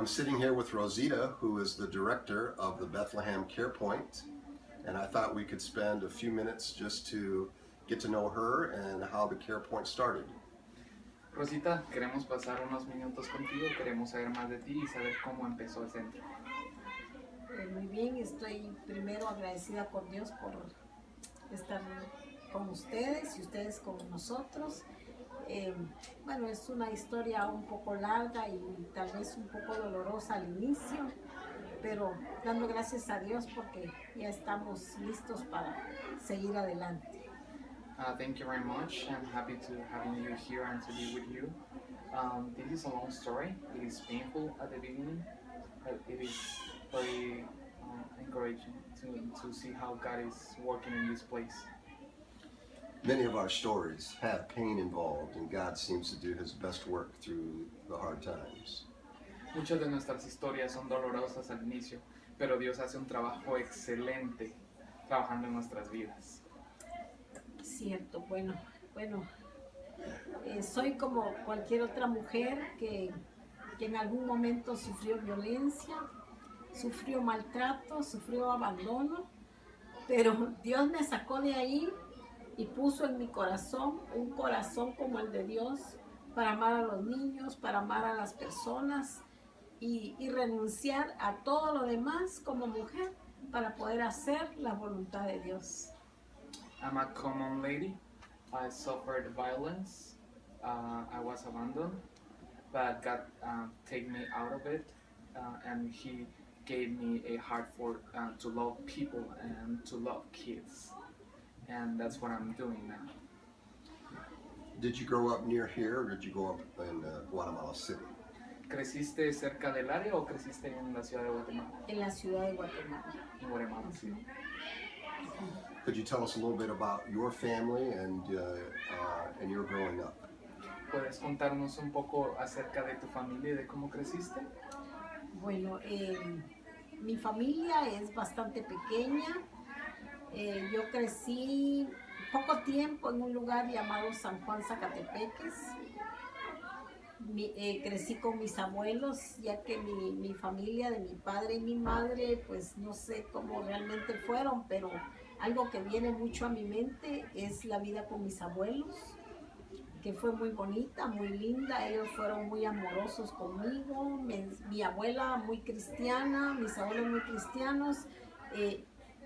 I'm sitting here with Rosita, who is the director of the Bethlehem Care Point, and I thought we could spend a few minutes just to get to know her and how the Care Point started. Rosita, queremos pasar unos minutos contigo, queremos saber más de ti y saber cómo empezó el centro. Muy bien, estoy primero agradecida con Dios por estar con ustedes y ustedes con nosotros. Bueno, es una historia un poco larga y tal vez un poco dolorosa al inicio, pero dando gracias a Dios porque ya estamos listos para seguir adelante. Thank you very much. I'm happy to having you here and to be with you. This is a long story. It is painful at the beginning, but it is very encouraging to see how God is working in this place. Many of our stories have pain involved, and God seems to do His best work through the hard times. Muchas de nuestras historias son dolorosas al inicio, pero Dios hace un trabajo excelente trabajando en nuestras vidas. Cierto, bueno, soy como cualquier otra mujer que en algún momento sufrió violencia, sufrió maltrato, sufrió abandono, pero Dios me sacó de ahí y puso en mi corazón un corazón como el de Dios para amar a los niños, para amar a las personas y renunciar a todo lo demás como mujer para poder hacer la voluntad de Dios. I'm a common lady. I suffered violence. I was abandoned, but God take me out of it, and He gave me a heart for to love people and to love kids, and that's what I'm doing now. Did you grow up near here, or did you grow up in Guatemala City? ¿Creciste cerca del área o creciste en la ciudad de Guatemala? En la ciudad de Guatemala. En Guatemala, sí. Could you tell us a little bit about your family and your growing up? ¿Puedes contarnos un poco acerca de tu familia y de cómo creciste? Bueno, mi familia es bastante pequeña. Yo crecí poco tiempo en un lugar llamado San Juan, Zacatepeques. Crecí con mis abuelos, ya que mi familia de mi padre y mi madre, pues no sé cómo realmente fueron, pero algo que viene mucho a mi mente es la vida con mis abuelos, que fue muy bonita, muy linda. Ellos fueron muy amorosos conmigo. Mi abuela muy cristiana, mis abuelos muy cristianos,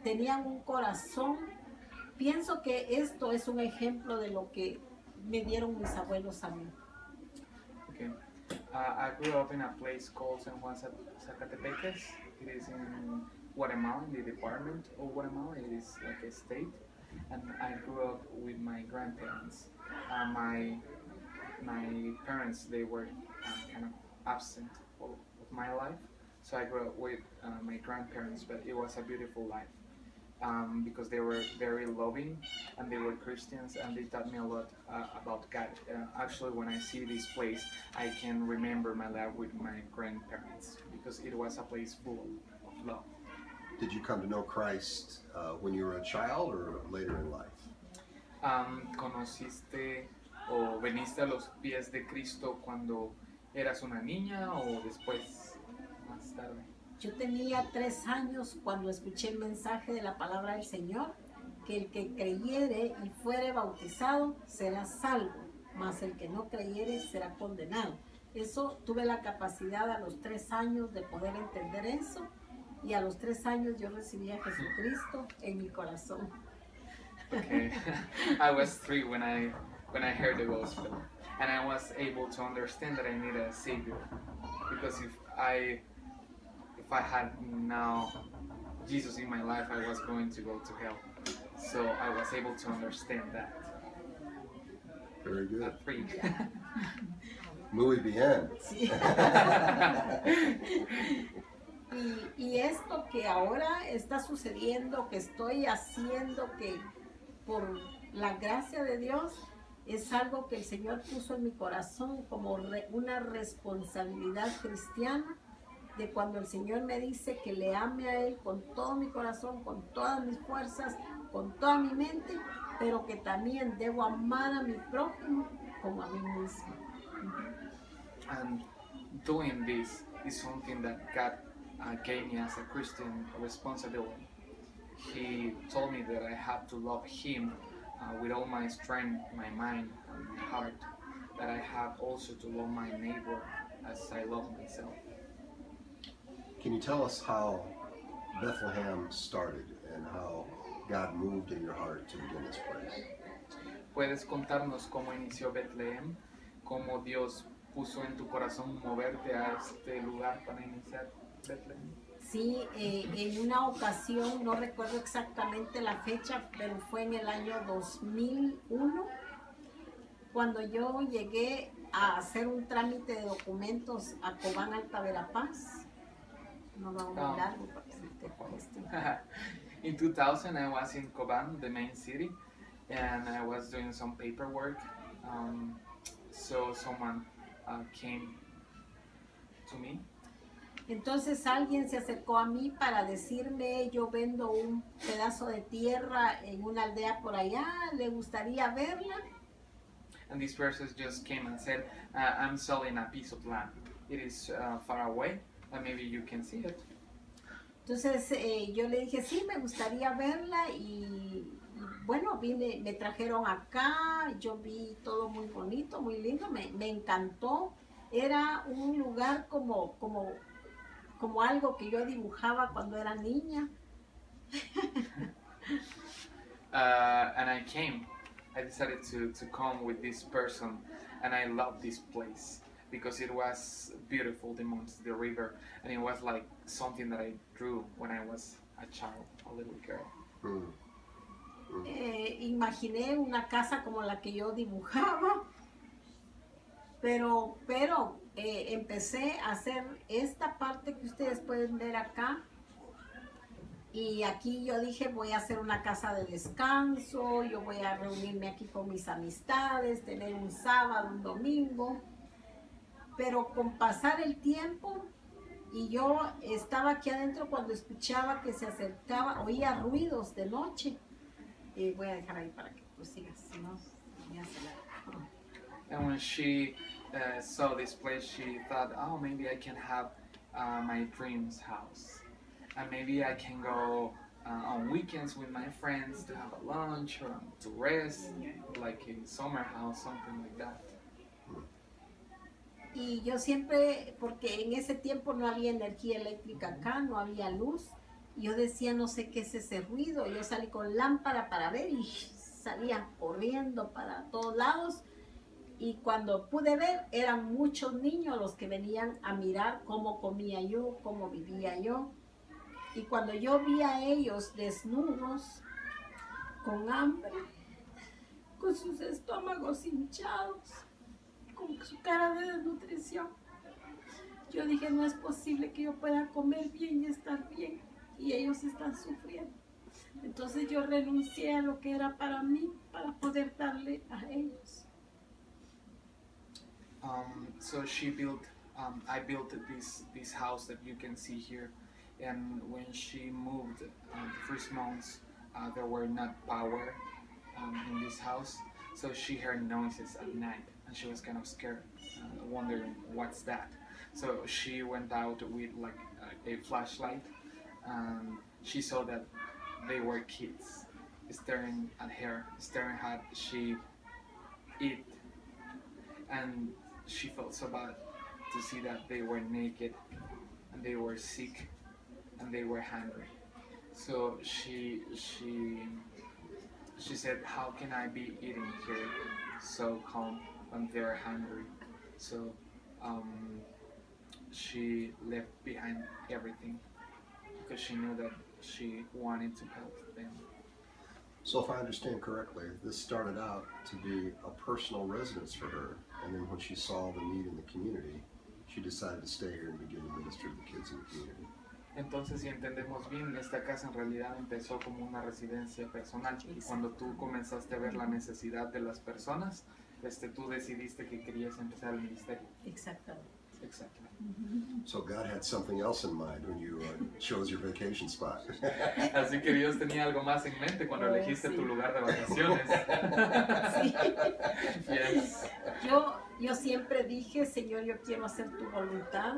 tenían un corazón. Pienso que esto es un ejemplo de lo que me dieron mis abuelos a mí. Okay. I grew up in a place called San Juan Zacatepeques. It is in Guatemala, in the department of Guatemala. It is like a state. And I grew up with my grandparents. My parents, they were kind of absent of my life. So I grew up with my grandparents, but it was a beautiful life. Because they were very loving and they were Christians and they taught me a lot about God. Actually, when I see this place, I can remember my life with my grandparents because it was a place full of love. Did you come to know Christ when you were a child or later in life? ¿Conociste o veniste a los pies de Cristo cuando eras una niña o después, más tarde? Yo tenía 3 años cuando escuché el mensaje de la palabra del Señor, que el que creyere y fuere bautizado será salvo, mas el que no creyere será condenado. Eso, tuve la capacidad a los 3 años de poder entender eso, y a los 3 años yo recibí a Jesucristo en mi corazón. Okay. I was 3 when I heard the gospel, and I was able to understand that I need a savior, because if I had now Jesus in my life, I was going to go to hell. So I was able to understand that. Very good. At 3. Muy bien. Sí. y esto que ahora está sucediendo, que estoy haciendo, que por la gracia de Dios, es algo que el Señor puso en mi corazón como una responsabilidad cristiana, de cuando el Señor me dice que le ame a Él con todo mi corazón, con todas mis fuerzas, con toda mi mente, pero que también debo amar a mi prójimo como a mí mismo. And doing this, is something that God gave me as a Christian responsibility. He told me that I have to love Him with all my strength, my mind, and my heart. That I have also to love my neighbor as I love myself. Can you tell us how Bethlehem started and how God moved in your heart to begin this place? ¿Puedes contarnos cómo inició Bethlehem? ¿Cómo Dios puso en tu corazón moverte a este lugar para iniciar Bethlehem? Sí, en una ocasión, no recuerdo exactamente la fecha, pero fue en el año 2001, cuando yo llegué a hacer un trámite de documentos a Cobán, Alta Verapaz. No lo hago muy largo para que no te cueste. In 2000, I was in Coban, the main city, and I was doing some paperwork. So someone came to me. Entonces alguien se acercó a mí para decirme, yo vendo un pedazo de tierra en una aldea por allá, ¿le gustaría verla? And this person just came and said, I'm selling a piece of land. It is far away, and maybe you can see it. Entonces yo le dije, sí, me gustaría verla y bueno, vine, me trajeron acá, yo vi todo muy bonito, muy lindo, me encantó. Era un lugar como algo que yo dibujaba cuando era niña. And I decided to come with this person, and I loved this place because it was beautiful, the river, and it was like something that I drew when I was a child, a little girl. Imaginé una casa como la que yo dibujaba, pero empecé a hacer esta parte que ustedes pueden ver acá. Y aquí yo dije, voy a hacer una casa de descanso, yo voy a reunirme aquí con mis amistades, tener un sábado, un domingo. Pero con pasar el tiempo, y yo estaba aquí adentro cuando escuchaba que se acercaba, oía ruidos de noche. Voy a dejar ahí para que tú sigas, si no, me hace la... And when she saw this place, she thought, oh, maybe I can have my dreams house. And maybe I can go on weekends with my friends to have a lunch or to rest, like in summer house, something like that. Y yo siempre, porque en ese tiempo no había energía eléctrica acá, no había luz, y yo decía, no sé qué es ese ruido. Yo salí con lámpara para ver y salía corriendo para todos lados. Y cuando pude ver, eran muchos niños los que venían a mirar cómo comía yo, cómo vivía yo. Y cuando yo vi a ellos desnudos, con hambre, con sus estómagos hinchados, con su cara de desnutrición, yo dije, no es posible que yo pueda comer bien y estar bien, y ellos están sufriendo. Entonces yo renuncié a lo que era para mí, para poder darle a ellos. So she built, I built this house that you can see here. And when she moved, the first months, there were not power in this house. So she heard noises at night, and she was kind of scared, wondering what's that. So she went out with like a flashlight, and she saw that they were kids staring at her, staring at she eat, and she felt so bad to see that they were naked and they were sick and they were hungry. So she said, how can I be eating here so calm when they're hungry? So she left behind everything because she knew that she wanted to help them. So if I understand correctly, this started out to be a personal residence for her, and then when she saw the need in the community, she decided to stay here and begin to minister to the kids in the community. Entonces, si entendemos bien, esta casa en realidad empezó como una residencia personal. Y cuando tú comenzaste a ver la necesidad de las personas, tú decidiste que querías empezar el ministerio. Exactamente. Exactly. So God had something else in mind when you chose your vacation spot. Así que Dios tenía algo más en mente cuando elegiste tu lugar de vacaciones. Sí. Yes. Yo siempre dije, Señor, yo quiero hacer tu voluntad.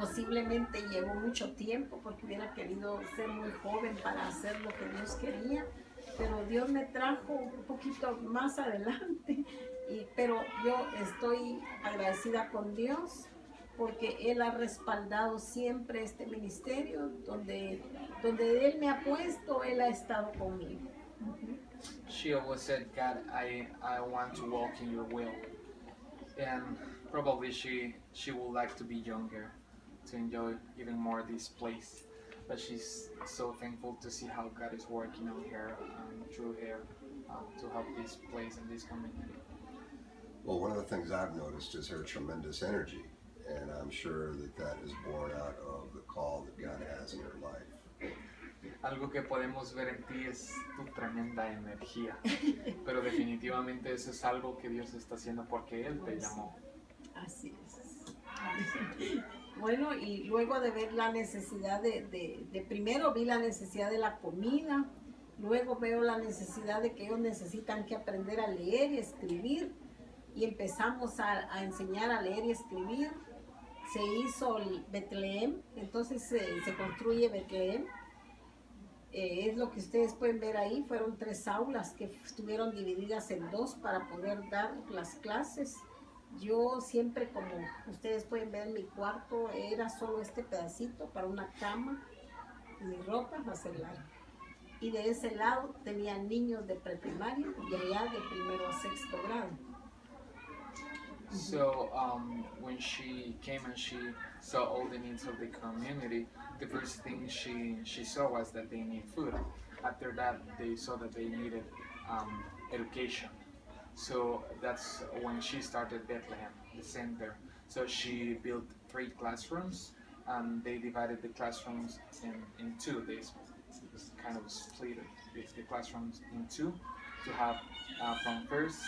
Posiblemente llevó mucho tiempo porque hubiera querido ser muy joven para hacer lo que Dios quería, pero Dios me trajo un poquito más adelante. Pero yo estoy agradecida con Dios porque Él ha respaldado siempre este ministerio, donde Él me ha puesto, Él ha estado conmigo. She always said, God, I want to walk in your will. And probably she would like to be younger, to enjoy even more this place. But she's so thankful to see how God is working on her through her to help this place and this community. Well, one of the things I've noticed is her tremendous energy, and I'm sure that that is born out of the call that God has in her life. Algo que podemos ver en ti es tu tremenda energía, pero definitivamente eso es algo que Dios está haciendo porque Él te llamó. Así es. Bueno, y luego de ver la necesidad de primero vi la necesidad de la comida, luego veo la necesidad de que ellos necesitan que aprender a leer y escribir, y empezamos a enseñar a leer y escribir. Se hizo el Bethlehem, entonces se construye Bethlehem. Es lo que ustedes pueden ver ahí, fueron 3 aulas que estuvieron divididas en 2 para poder dar las clases. Yo siempre, como ustedes pueden ver, en mi cuarto era solo este pedacito para una cama, mi ropa, hacerla. Y de ese lado tenía niños de preprimaria y allá de primero a 6º grado. So when she came and she saw all the needs of the community, the first thing she saw was that they need food. After that, they saw that they needed education. So that's when she started Bethlehem, the center. So she built 3 classrooms, and they divided the classrooms in 2. They kind of split the classrooms in 2 to have from 1st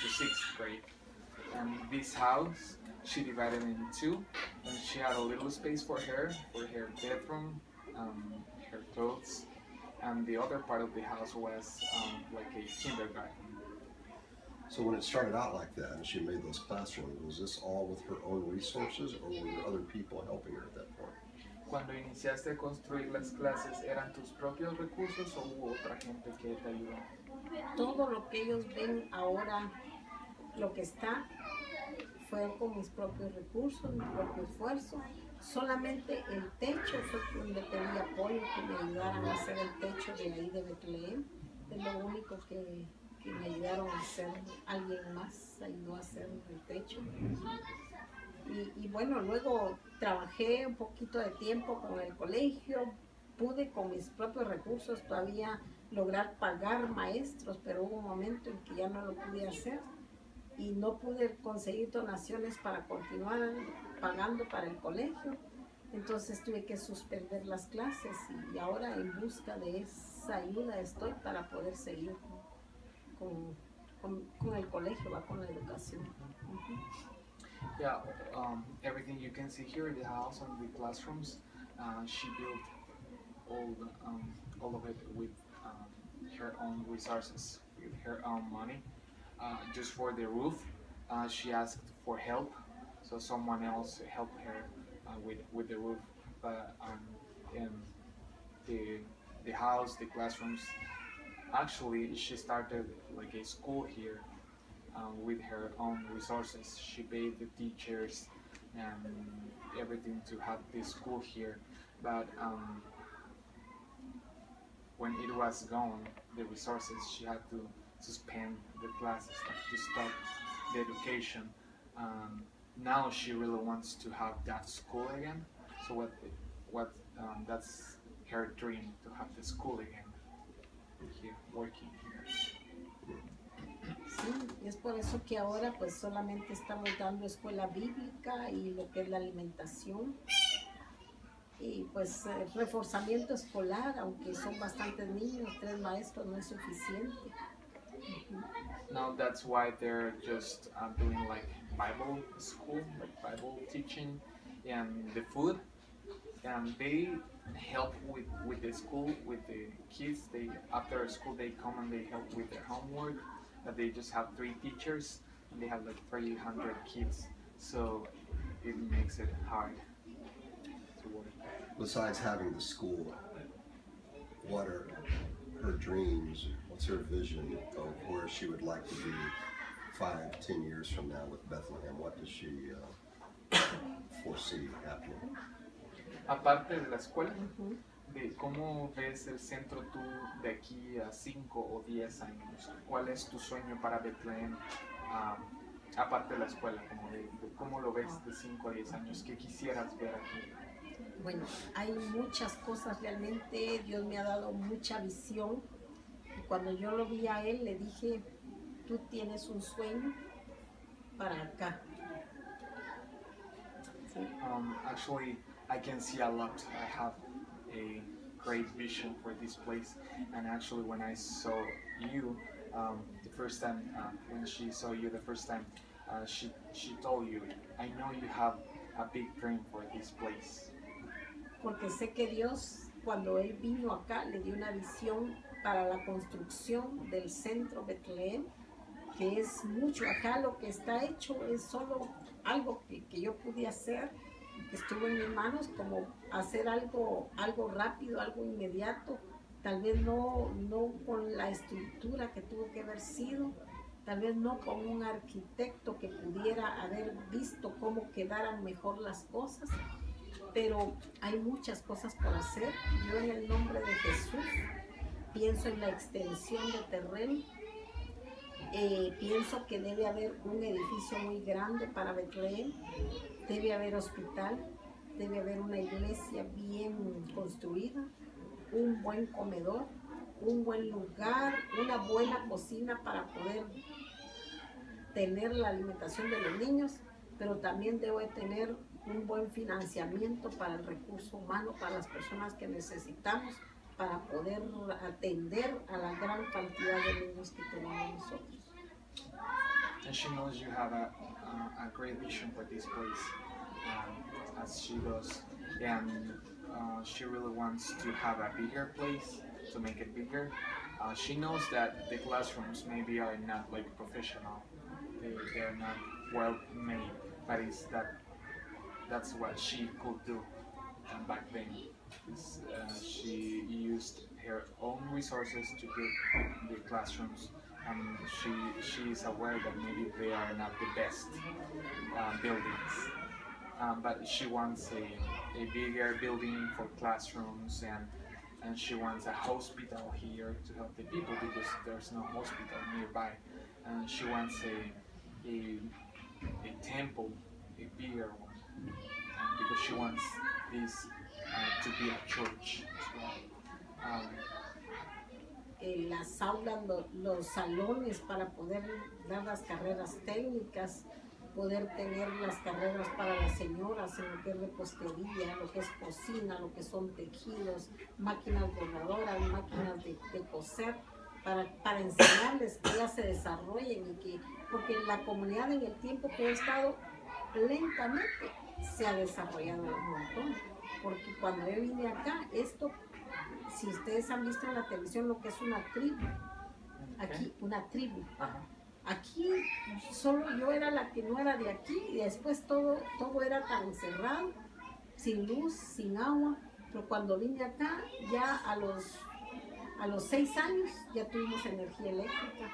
to 6th grade. And this house she divided in 2, and she had a little space for her bedroom, her clothes, and the other part of the house was like a kindergarten. So when it started out like that and she made those classrooms, was this all with her own resources or were there other people helping her at that point? Cuando iniciaste a construir las clases, ¿eran tus propios recursos o hubo otra gente que te ayudó? Todo lo que ellos ven ahora, lo que está, fue con mis propios recursos, mi propio esfuerzo. Solamente el techo fue donde pedí apoyo, que me ayudaran a hacer el techo de ahí de Bethlehem. Es lo único que me ayudaron a hacer. Alguien más ayudó a hacer el techo. Y bueno, luego trabajé un poquito de tiempo con el colegio. Pude con mis propios recursos todavía lograr pagar maestros, pero hubo un momento en que ya no lo pude hacer. Y no pude conseguir donaciones para continuar pagando para el colegio. Entonces tuve que suspender las clases y ahora en busca de esa ayuda estoy para poder seguir con el colegio, con la educación. Yeah, everything you can see here in the house and the classrooms, she built all of it with her own resources, with her own money. Just for the roof, she asked for help, so someone else helped her with the roof. But in the house, the classrooms, actually she started like a school here with her own resources. She paid the teachers and everything to have this school here. But when it was gone, the resources, she had to suspend the classes, like to stop the education. Now she really wants to have that school again. So that's her dream, to have the school again. Here, working here. Sí, es por eso que ahora pues solamente estamos dando escuela bíblica y lo que es la alimentación. Y pues reforzamiento escolar, aunque son bastantes niños, 3 maestros no es suficiente. Now that's why they're just doing like Bible school, like Bible teaching, and the food. And they help with the school, with the kids. They after school they come and they help with their homework. They just have 3 teachers and they have like 300 kids, so it makes it hard. Besides having the school, what are her dreams? What's her vision of where she would like to be 5, 10 years from now with Bethlehem? What does she foresee happening? Aparte de la escuela, Ujú. de cómo ves el centro tú de aquí a 5 o 10 años. ¿Cuál es tu sueño para Bethlehem? ah, Aparte de la escuela, como de cómo lo ves de 5 a 10 años, ¿qué quisieras ver aquí? Bueno, hay muchas cosas realmente, Dios me ha dado mucha visión. Y cuando yo lo vi a él, le dije, tú tienes un sueño para acá. Sí. Actually, I can see a lot. I have a great vision for this place. And actually, when I saw you the first time, when she saw you the first time, she told you, I know you have a big dream for this place. Porque sé que Dios, cuando él vino acá, le dio una visión para la construcción del centro Bethlehem, que es mucho. Acá lo que está hecho es solo algo que yo pude hacer, que estuvo en mis manos, como hacer algo rápido, algo inmediato, tal vez no con la estructura que tuvo que haber sido, tal vez no con un arquitecto que pudiera haber visto cómo quedaran mejor las cosas, pero hay muchas cosas por hacer. Yo en el nombre de Jesús pienso en la extensión de terreno. Pienso que debe haber un edificio muy grande para Bethlehem, debe haber hospital, debe haber una iglesia bien construida, un buen comedor, un buen lugar, una buena cocina para poder tener la alimentación de los niños, pero también debe tener un buen financiamiento para el recurso humano, para las personas que necesitamos, para poder atender a la gran cantidad de niños que tenemos nosotros. And she knows you have a great vision for this place, as she does. And she really wants to have a bigger place, to make it bigger. She knows that the classrooms maybe are not like professional, they are not well made, but that's what she could do back then. She used her own resources to build the classrooms. She is aware that maybe they are not the best buildings, but she wants a bigger building for classrooms, and she wants a hospital here to help the people because there's no hospital nearby, and she wants a temple, a bigger one, because she wants this to be a church as well. Las aulas, los salones para poder dar las carreras técnicas, poder tener las carreras para las señoras en lo que es repostería, lo que es cocina, lo que son tejidos, máquinas bordadoras, máquinas de coser, para enseñarles que ellas se desarrollen, y que, porque la comunidad en el tiempo que he estado lentamente se ha desarrollado un montón, porque cuando yo vine acá, esto, si ustedes han visto en la televisión lo que es una tribu, aquí una tribu, aquí solo yo era la que no era de aquí, y después todo era tan cerrado, sin luz, sin agua, pero cuando vine acá, ya a los 6 años ya tuvimos energía eléctrica,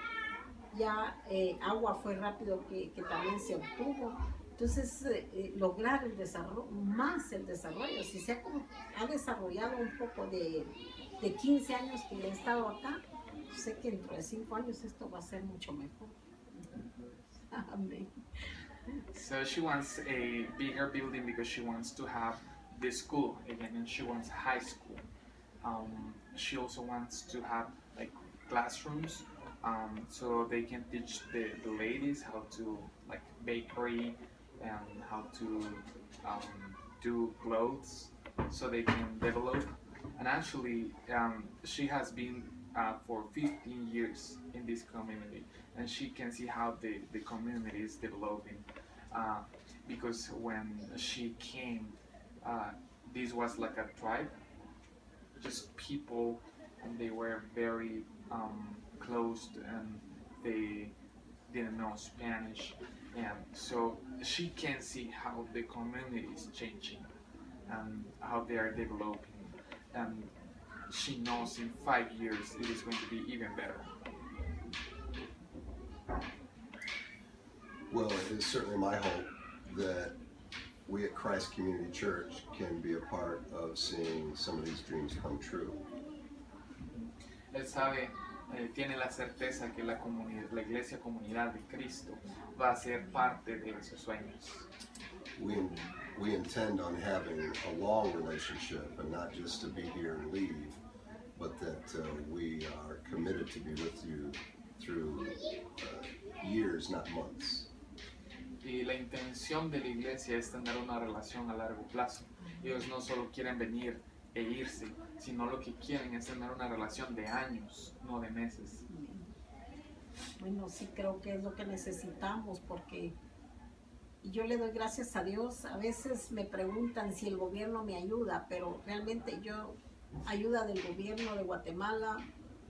ya agua fue rápido que también se obtuvo. Entonces, lograr el desarrollo, si se ha desarrollado un poco de 15 años que he estado acá, sé que dentro de 5 años esto va a ser mucho mejor. Amén. So she wants a bigger building because she wants to have the school again, and she wants high school. She also wants to have like classrooms, so they can teach the ladies how to like bakery and how to do clothes, so they can develop. And actually, she has been for 15 years in this community, and she can see how the community is developing. Because when she came, this was like a tribe, just people, and they were very closed, and they didn't know Spanish, and so she can see how the community is changing. and how they are developing. And she knows in 5 years it is going to be even better. Well, it is certainly my hope that we at Christ Community Church can be a part of seeing some of these dreams come true. Él sabe, tiene la certeza que la iglesia comunidad de Cristo va a ser parte de esos sueños. We intend on having a long relationship and not just to be here and leave, but that we are committed to be with you through years, not months. Y la intención de la iglesia es tener una relación a largo plazo. Ellos no solo quieren venir e irse, sino lo que quieren es tener una relación de años, no de meses. Bueno, sí creo que es lo que necesitamos, porque yo le doy gracias a Dios. A veces me preguntan si el gobierno me ayuda, pero realmente yo ayuda del gobierno de Guatemala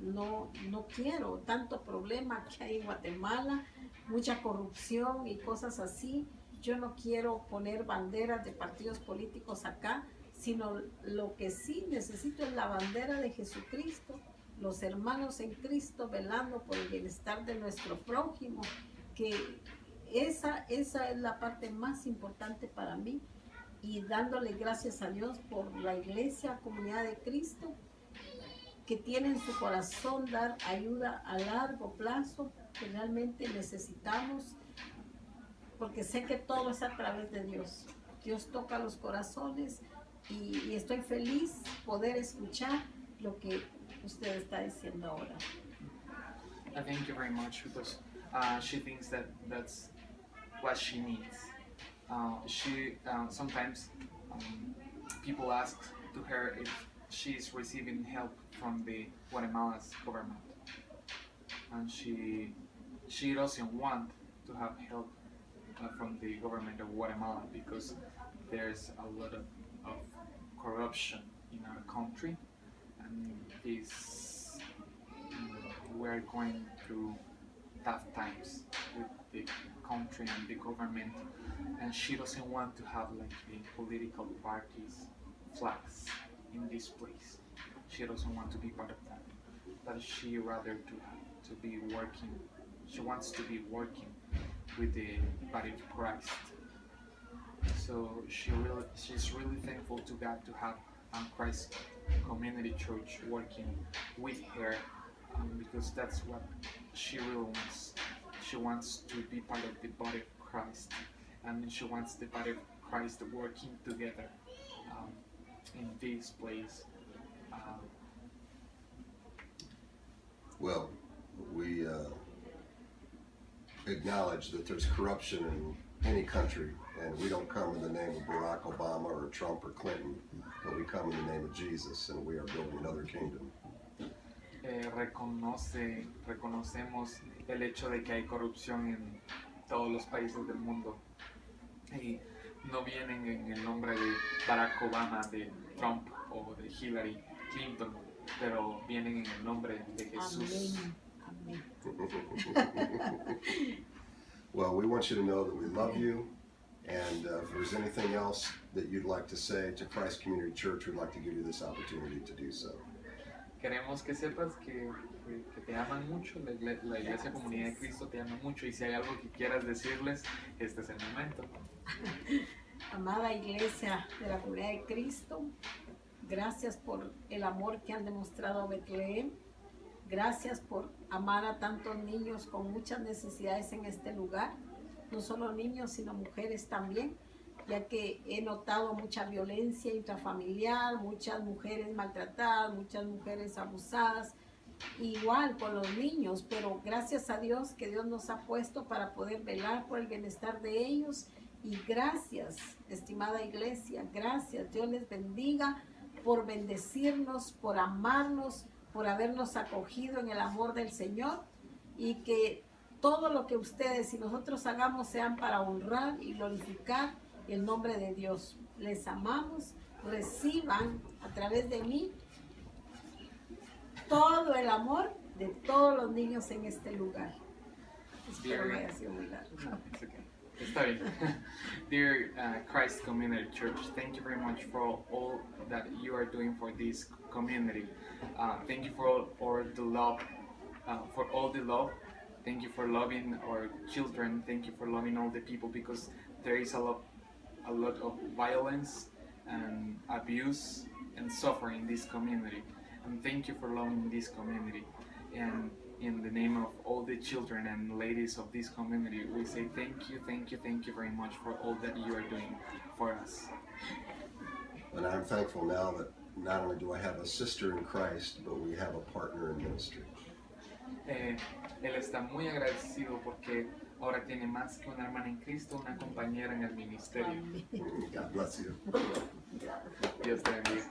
no quiero. Tanto problema que hay en Guatemala, mucha corrupción y cosas así. Yo no quiero poner banderas de partidos políticos acá, sino lo que sí necesito es la bandera de Jesucristo, los hermanos en Cristo velando por el bienestar de nuestro prójimo, que esa es la parte más importante para mí, y dándole gracias a Dios por la iglesia, comunidad de Cristo, que tiene en su corazón dar ayuda a largo plazo, que realmente necesitamos, porque sé que todo es a través de Dios. Dios toca los corazones y estoy feliz poder escuchar lo que usted está diciendo ahora. I thank you very much because she thinks that that's what she needs. She sometimes people ask to her if she's receiving help from the Guatemala's government, and she doesn't want to have help from the government of Guatemala because there's a lot of corruption in our country, and we're going through tough times with the country and the government, and she doesn't want to have like the political parties flags in this place. She doesn't want to be part of that, but she rather to be working. She wants to be working with the body of Christ. So she's really thankful to God to have Christ Community Church working with her, because that's what she really wants. She wants to be part of the body of Christ, and she wants the body of Christ working together in this place. Well, we acknowledge that there's corruption in any country, and we don't come in the name of Barack Obama or Trump or Clinton, but we come in the name of Jesus, and we are building another kingdom. Reconocemos el hecho de que hay corrupción en todos los países del mundo, y no vienen en el nombre de Barack Obama, de Trump o de Hillary Clinton, pero vienen en el nombre de Jesús. Amén. Well, we want you to know that we love you, and if there's anything else that you'd like to say to Christ Community Church, we'd like to give you this opportunity to do so. Queremos que sepas que te aman mucho, la Iglesia Comunidad de Cristo te ama mucho, y si hay algo que quieras decirles, este es el momento. Amada Iglesia de la Comunidad de Cristo, gracias por el amor que han demostrado a Bethlehem. Gracias por amar a tantos niños con muchas necesidades en este lugar. No solo niños, sino mujeres también, ya que he notado mucha violencia intrafamiliar, muchas mujeres maltratadas, muchas mujeres abusadas, igual con los niños, pero gracias a Dios que Dios nos ha puesto para poder velar por el bienestar de ellos. Y gracias, estimada iglesia, gracias. Dios les bendiga por bendecirnos, por amarnos, por habernos acogido en el amor del Señor, y que todo lo que ustedes y nosotros hagamos sean para honrar y glorificar el nombre de Dios. Les amamos, reciban a través de mí todo el amor de todos los niños en este lugar. Espero que haya sido muy largo. It's okay. Está bien. Dear Christ Community Church, thank you very much for all that you are doing for this community. Thank you for all the love, for all the love. Thank you for loving our children. Thank you for loving all the people, because there is a lot of violence and abuse and suffering in this community. And thank you for loving this community. And in the name of all the children and ladies of this community, we say thank you, thank you, thank you very much for all that you are doing for us. And I'm thankful now that not only do I have a sister in Christ, but we have a partner in ministry. Él está muy agradecido porque ahora tiene más que una hermana en Cristo, una compañera en el ministerio. God bless you. Dios te bendiga.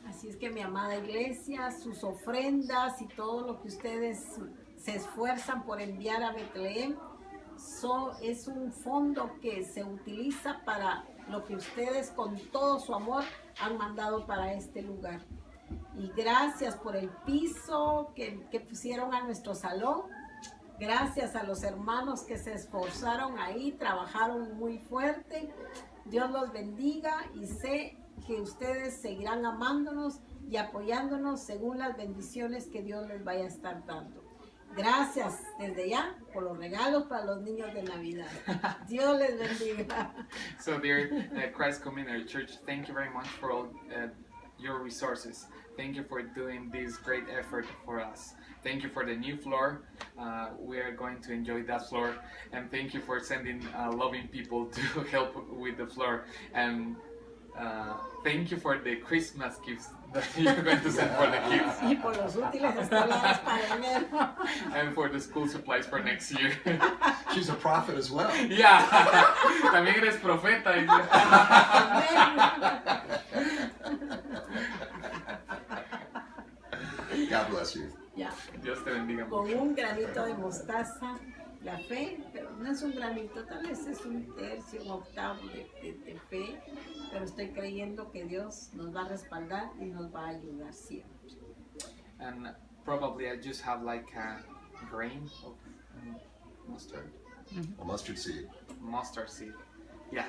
Así es que mi amada iglesia, sus ofrendas y todo lo que ustedes se esfuerzan por enviar a Bethlehem es un fondo que se utiliza para lo que ustedes con todo su amor han mandado para este lugar. Y gracias por el piso que pusieron a nuestro salón. Gracias a los hermanos que se esforzaron ahí, trabajaron muy fuerte. Dios los bendiga y sé que ustedes seguirán amándonos y apoyándonos según las bendiciones que Dios les vaya a estar dando. Gracias desde ya por los regalos para los niños de Navidad. Dios les bendiga. So dear Christ Community Church, thank you very much for all your resources. Thank you for doing this great effort for us. Thank you for the new floor. We are going to enjoy that floor. And thank you for sending loving people to help with the floor. And thank you for the Christmas gifts that you're going to send for the kids. Y por los útiles escolares para enero. And for the school supplies for next year. She's a prophet as well. Yeah, también eres profeta. God bless you. Ya. Dios te bendiga. Con un granito de mostaza, la fe, pero no es un granito, tal vez es un tercio, un octavo de fe, pero estoy creyendo que Dios nos va a respaldar y nos va a ayudar siempre. And probably I just have like a grain of mustard. A mustard seed. Mustard seed. Yeah.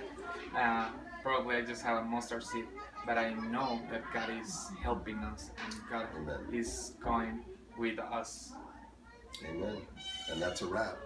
Probably I just have a mustard seed, but I know that God is helping us and God Amen. is going with us. Amen. And that's a wrap.